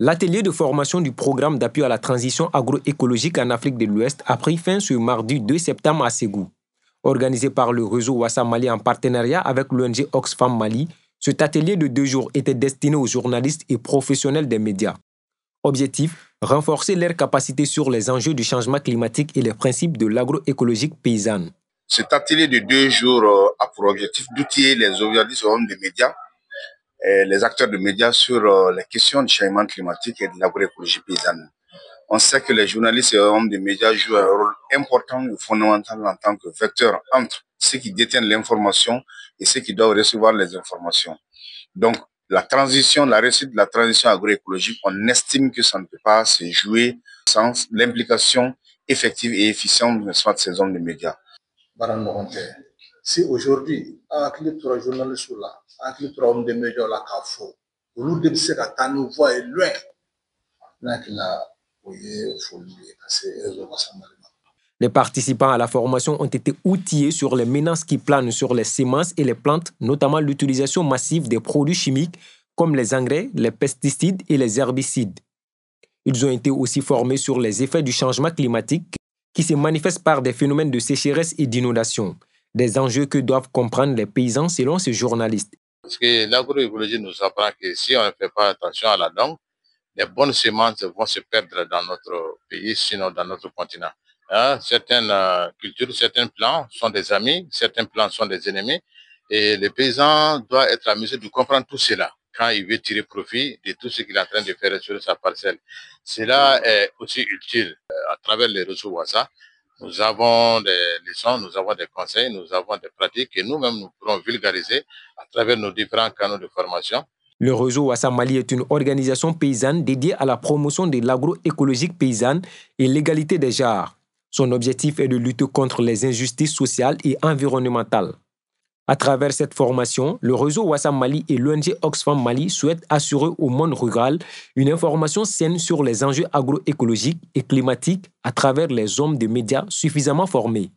L'atelier de formation du programme d'appui à la transition agroécologique en Afrique de l'Ouest a pris fin ce mardi 2 septembre à Ségou. Organisé par le réseau Wassa Mali en partenariat avec l'ONG Oxfam Mali, cet atelier de 2 jours était destiné aux journalistes et professionnels des médias. Objectif, renforcer leurs capacités sur les enjeux du changement climatique et les principes de l'agroécologie paysanne. Cet atelier de 2 jours a pour objectif d'outiller les journalistes des médias et les acteurs de médias sur les questions du changement climatique et de l'agroécologie paysanne. On sait que les journalistes et hommes des médias jouent un rôle important et fondamental en tant que vecteur entre ceux qui détiennent l'information et ceux qui doivent recevoir les informations. Donc, la réussite de la transition agroécologique, on estime que ça ne peut pas se jouer sans l'implication effective et efficiente de ces hommes de médias. Si aujourd'hui, avec les 3 journalistes là, avec les 3 hommes de médias là, au lieu de se faire nous voir loin, les participants à la formation ont été outillés sur les menaces qui planent sur les semences et les plantes, notamment l'utilisation massive des produits chimiques comme les engrais, les pesticides et les herbicides. Ils ont été aussi formés sur les effets du changement climatique qui se manifestent par des phénomènes de sécheresse et d'inondation, des enjeux que doivent comprendre les paysans selon ces journalistes. Parce que l'agroécologie nous apprend que si on ne fait pas attention à la langue, les bonnes semences vont se perdre dans notre pays, sinon dans notre continent. Certaines cultures, certains plants sont des amis, certains plants sont des ennemis. Et le paysan doit être à mesure de comprendre tout cela quand il veut tirer profit de tout ce qu'il est en train de faire sur sa parcelle. Cela est aussi utile à travers les réseaux WhatsApp. Nous avons des leçons, nous avons des conseils, nous avons des pratiques que nous-mêmes nous pourrons vulgariser à travers nos différents canaux de formation. Le réseau Wassa Mali est une organisation paysanne dédiée à la promotion de l'agroécologie paysanne et l'égalité des genres. Son objectif est de lutter contre les injustices sociales et environnementales. À travers cette formation, le réseau Wassa Mali et l'ONG Oxfam Mali souhaitent assurer au monde rural une information saine sur les enjeux agroécologiques et climatiques à travers les hommes de médias suffisamment formés.